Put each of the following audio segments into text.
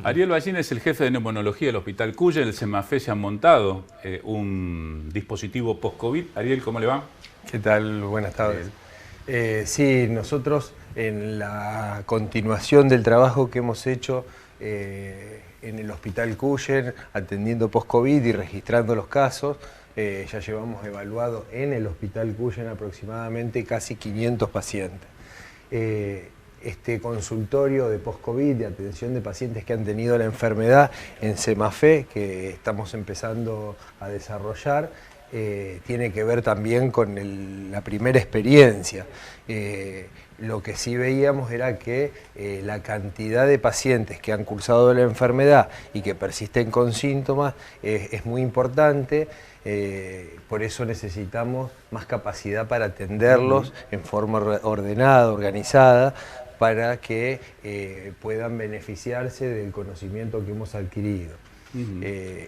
Ariel Ballín es el jefe de neumonología del Hospital Cuya. En el CEMAFE se han montado un dispositivo post-COVID. Ariel, ¿cómo le va? ¿Qué tal? Buenas tardes. Sí, nosotros en la continuación del trabajo que hemos hecho en el Hospital Cuyen, atendiendo post-COVID y registrando los casos, ya llevamos evaluado en el Hospital Cuyen aproximadamente casi 500 pacientes. Este consultorio de post-COVID, de atención de pacientes que han tenido la enfermedad en CEMAFE, que estamos empezando a desarrollar, tiene que ver también con la primera experiencia. Lo que sí veíamos era que la cantidad de pacientes que han cursado la enfermedad y que persisten con síntomas es muy importante. Por eso necesitamos más capacidad para atenderlos en forma ordenada, organizada, para que puedan beneficiarse del conocimiento que hemos adquirido.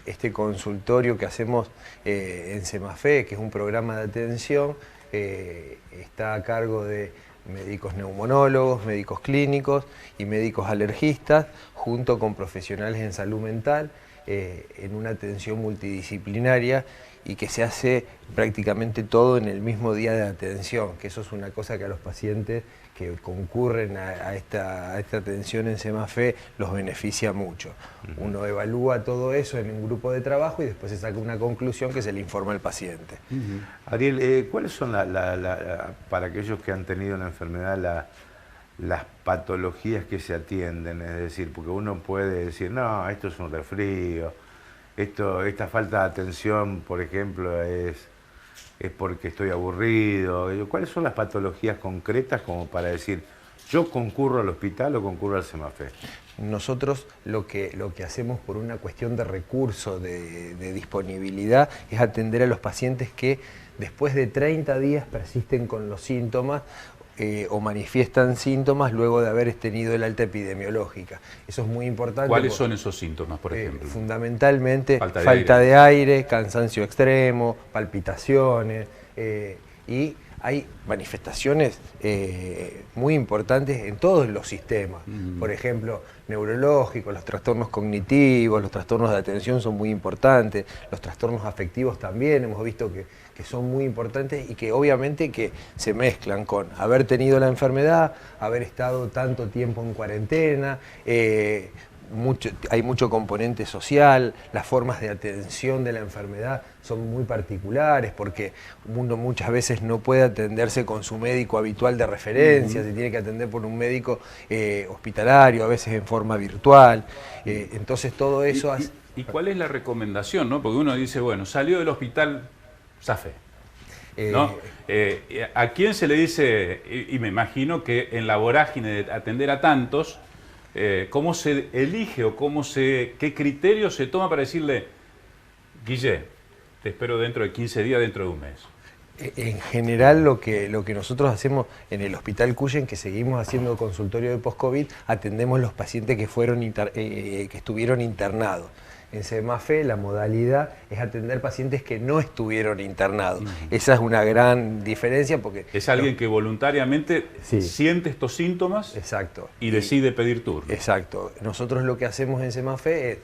Este consultorio que hacemos en CEMAFE, que es un programa de atención, está a cargo de médicos neumonólogos, médicos clínicos y médicos alergistas, junto con profesionales en salud mental, en una atención multidisciplinaria, y que se hace prácticamente todo en el mismo día de atención, que eso es una cosa que a los pacientes que concurren a esta atención en CEMAFE los beneficia mucho. Uno evalúa todo eso en un grupo de trabajo y después se saca una conclusión que se le informa al paciente. Ariel, ¿cuáles son, para aquellos que han tenido la enfermedad, las patologías que se atienden? Es decir, porque uno puede decir, no, esto es un resfrío, esta falta de atención, por ejemplo, es porque estoy aburrido. ¿Cuáles son las patologías concretas como para decir, yo concurro al hospital o concurro al CEMAFE? Nosotros lo que hacemos por una cuestión de recurso, de disponibilidad, es atender a los pacientes que después de 30 días persisten con los síntomas o manifiestan síntomas luego de haber tenido el alta epidemiológica. Eso es muy importante. ¿Cuáles son esos síntomas, por ejemplo? Fundamentalmente falta de aire, cansancio extremo, palpitaciones, y hay manifestaciones muy importantes en todos los sistemas. Por ejemplo, neurológicos, los trastornos cognitivos, los trastornos de atención son muy importantes, los trastornos afectivos también hemos visto que son muy importantes y que obviamente que se mezclan con haber tenido la enfermedad, haber estado tanto tiempo en cuarentena, hay mucho componente social, las formas de atención de la enfermedad son muy particulares porque uno muchas veces no puede atenderse con su médico habitual de referencia, se tiene que atender por un médico hospitalario, a veces en forma virtual, entonces todo eso... ¿Y cuál es la recomendación, no? Porque uno dice, bueno, salió del hospital, zafé, ¿no? ¿A quién se le dice, y me imagino que en la vorágine de atender a tantos, cómo se elige o qué criterio se toma para decirle, Guille, te espero dentro de 15 días, dentro de un mes? En general lo que nosotros hacemos en el Hospital Cuyen, que seguimos haciendo consultorio de post-COVID, atendemos los pacientes que estuvieron internados. En CEMAFE la modalidad es atender pacientes que no estuvieron internados. Esa es una gran diferencia porque... Es alguien que voluntariamente siente estos síntomas. Exacto. Y decide pedir turno. Exacto. Nosotros lo que hacemos en CEMAFE es,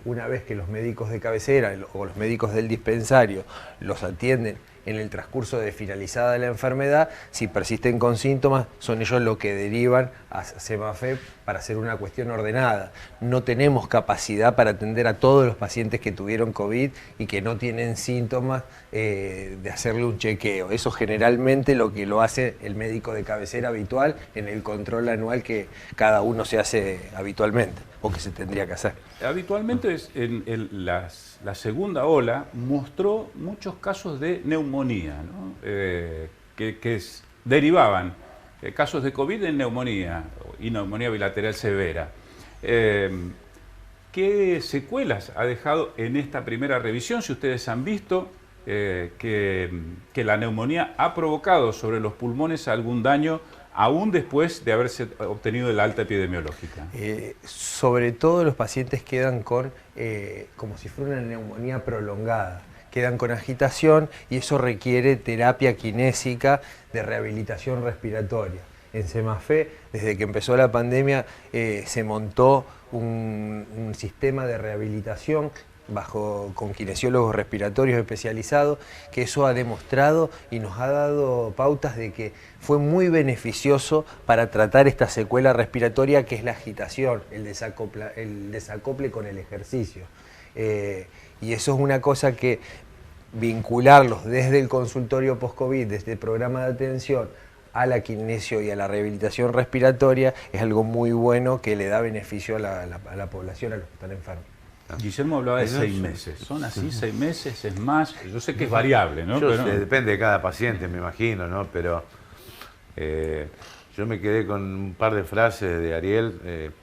una vez que los médicos de cabecera o los médicos del dispensario los atienden en el transcurso de finalizada la enfermedad, si persisten con síntomas, son ellos los que derivan a CEMAFE para hacer una cuestión ordenada. No tenemos capacidad para atender a todos los pacientes que tuvieron COVID y que no tienen síntomas de hacerle un chequeo. Eso generalmente lo que lo hace el médico de cabecera habitual en el control anual que cada uno se hace habitualmente o que se tendría que hacer. Habitualmente la segunda ola mostró muchos casos de neumonía, ¿no? que derivaban casos de COVID en neumonía y neumonía bilateral severa. ¿Qué secuelas ha dejado en esta primera revisión? Si ustedes han visto que la neumonía ha provocado sobre los pulmones algún daño aún después de haberse obtenido el alta epidemiológica. Sobre todo los pacientes quedan con, como si fuera una neumonía prolongada, quedan con agitación y eso requiere terapia kinésica de rehabilitación respiratoria. en Semafé, desde que empezó la pandemia, se montó un sistema de rehabilitación con kinesiólogos respiratorios especializados, que eso ha demostrado y nos ha dado pautas de que fue muy beneficioso para tratar esta secuela respiratoria que es la agitación, el desacople con el ejercicio. Y eso es una cosa que vincularlos desde el consultorio post-COVID, desde el programa de atención, a la kinesio y a la rehabilitación respiratoria, es algo muy bueno que le da beneficio a la población, a los que están enfermos. Guillermo hablaba de 6 meses. ¿Son así 6 meses? ¿Es más? Yo sé que es variable, ¿no? Pero depende de cada paciente, me imagino, ¿no? Pero yo me quedé con un par de frases de Ariel.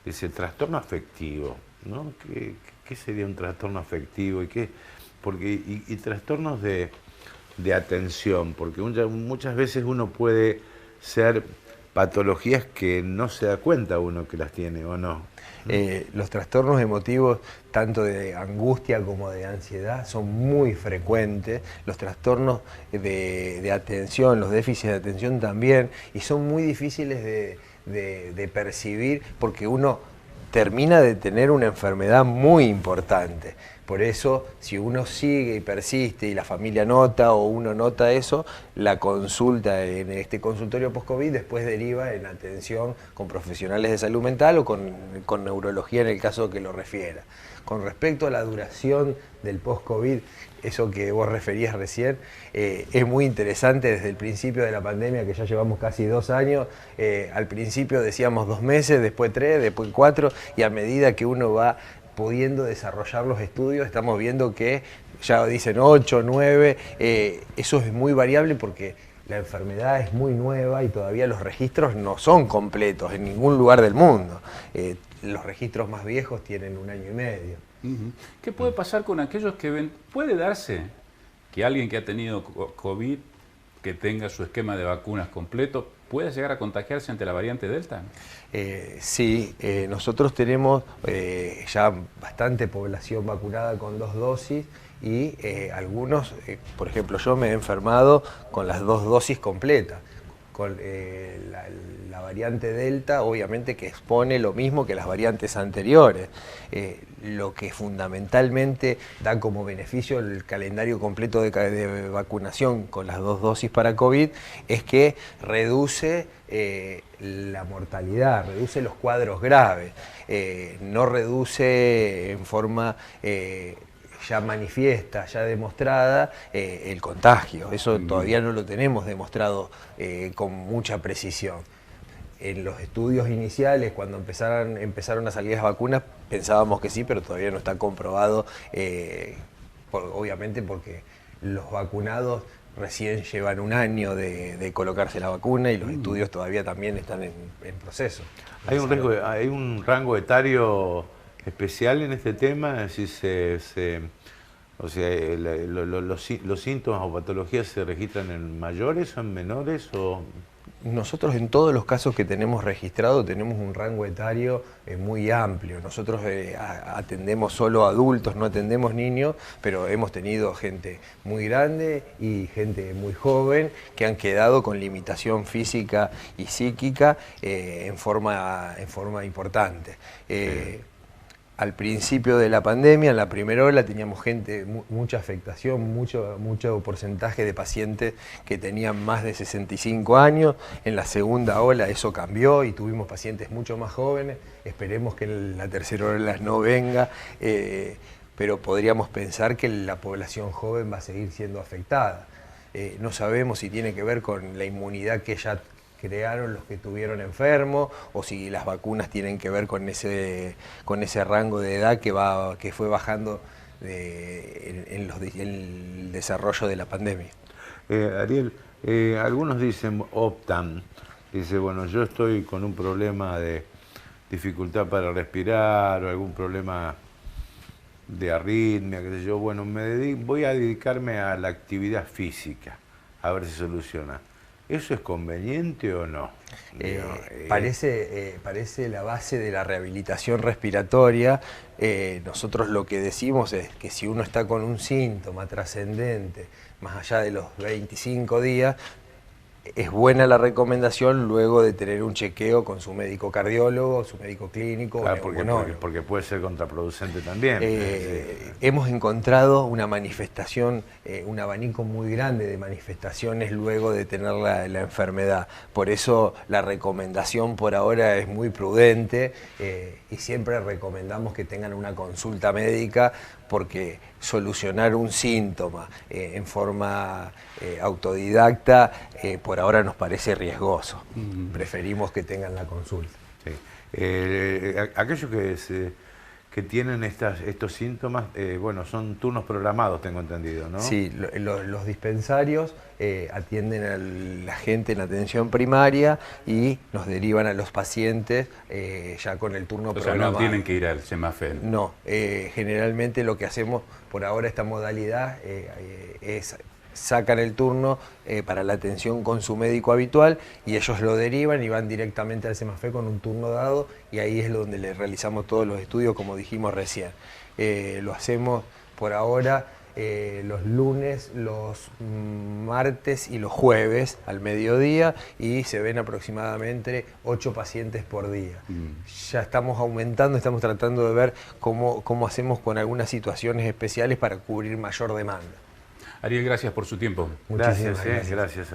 Dice, trastorno afectivo, ¿no? ¿Qué sería un trastorno afectivo? Y trastornos de atención, porque muchas veces uno puede ser patologías que no se da cuenta uno que las tiene, ¿o no? Los trastornos emotivos, tanto de angustia como de ansiedad, son muy frecuentes. Los trastornos de atención, los déficits de atención también, y son muy difíciles de percibir porque uno termina de tener una enfermedad muy importante. Por eso, si uno sigue y persiste y la familia nota o uno nota eso, la consulta en este consultorio post-COVID después deriva en atención con profesionales de salud mental o con neurología en el caso que lo refiera. Con respecto a la duración del post-COVID, eso que vos referías recién, es muy interesante desde el principio de la pandemia, que ya llevamos casi 2 años. Al principio decíamos 2 meses, después 3, después 4, y a medida que uno va pudiendo desarrollar los estudios, estamos viendo que ya dicen 8, 9, eso es muy variable porque la enfermedad es muy nueva y todavía los registros no son completos en ningún lugar del mundo. Los registros más viejos tienen 1 año y medio. ¿Qué puede pasar con aquellos que ven? ¿Puede darse que alguien que ha tenido COVID, que tenga su esquema de vacunas completo, pueda llegar a contagiarse ante la variante Delta? Sí, nosotros tenemos ya bastante población vacunada con 2 dosis y algunos, por ejemplo, yo me he enfermado con las 2 dosis completas. Con la variante Delta, obviamente que expone lo mismo que las variantes anteriores. Lo que fundamentalmente da como beneficio el calendario completo de vacunación con las 2 dosis para COVID es que reduce la mortalidad, reduce los cuadros graves, no reduce en forma ya manifiesta, ya demostrada, el contagio. Eso todavía no lo tenemos demostrado con mucha precisión. En los estudios iniciales, cuando empezaron a salir las vacunas, pensábamos que sí, pero todavía no está comprobado, obviamente porque los vacunados recién llevan 1 año de colocarse la vacuna y los estudios todavía también están en proceso. ¿Hay un rango etario especial en este tema? Es decir, los síntomas o patologías se registran en mayores o en menores o... Nosotros en todos los casos que tenemos registrado tenemos un rango etario muy amplio. Nosotros atendemos solo adultos, no atendemos niños, pero hemos tenido gente muy grande y gente muy joven que han quedado con limitación física y psíquica en forma importante. Al principio de la pandemia, en la primera ola, teníamos mucha afectación, mucho porcentaje de pacientes que tenían más de 65 años. En la segunda ola eso cambió y tuvimos pacientes mucho más jóvenes. Esperemos que en la tercera ola no venga, pero podríamos pensar que la población joven va a seguir siendo afectada. No sabemos si tiene que ver con la inmunidad que ya crearon los que estuvieron enfermos o si las vacunas tienen que ver con ese rango de edad que fue bajando en el desarrollo de la pandemia. Ariel, algunos optan, bueno, yo estoy con un problema de dificultad para respirar o algún problema de arritmia, qué sé yo, bueno, voy a dedicarme a la actividad física, a ver si soluciona. ¿Eso es conveniente o no? Parece la base de la rehabilitación respiratoria. Nosotros lo que decimos es que si uno está con un síntoma trascendente, más allá de los 25 días, es buena la recomendación luego de tener un chequeo con su médico cardiólogo, su médico clínico. Claro, porque puede ser contraproducente también. Hemos encontrado una manifestación, un abanico muy grande de manifestaciones luego de tener la enfermedad. Por eso la recomendación por ahora es muy prudente y siempre recomendamos que tengan una consulta médica, porque solucionar un síntoma en forma autodidacta por ahora nos parece riesgoso. Preferimos que tengan la consulta. Sí. Aquellos que tienen estos síntomas, bueno, son turnos programados, tengo entendido, ¿no? Sí, los dispensarios atienden a la gente en atención primaria y nos derivan a los pacientes ya con el turno programado. O sea, no tienen que ir al CEMAFEN. No, generalmente lo que hacemos por ahora, esta modalidad, es sacan el turno para la atención con su médico habitual y ellos lo derivan y van directamente al CEMAFE con un turno dado, y ahí es donde le realizamos todos los estudios, como dijimos recién. Lo hacemos por ahora los lunes, los martes y los jueves al mediodía, y se ven aproximadamente 8 pacientes por día. Ya estamos aumentando, estamos tratando de ver cómo hacemos con algunas situaciones especiales para cubrir mayor demanda. Ariel, gracias por su tiempo. Muchísimas gracias.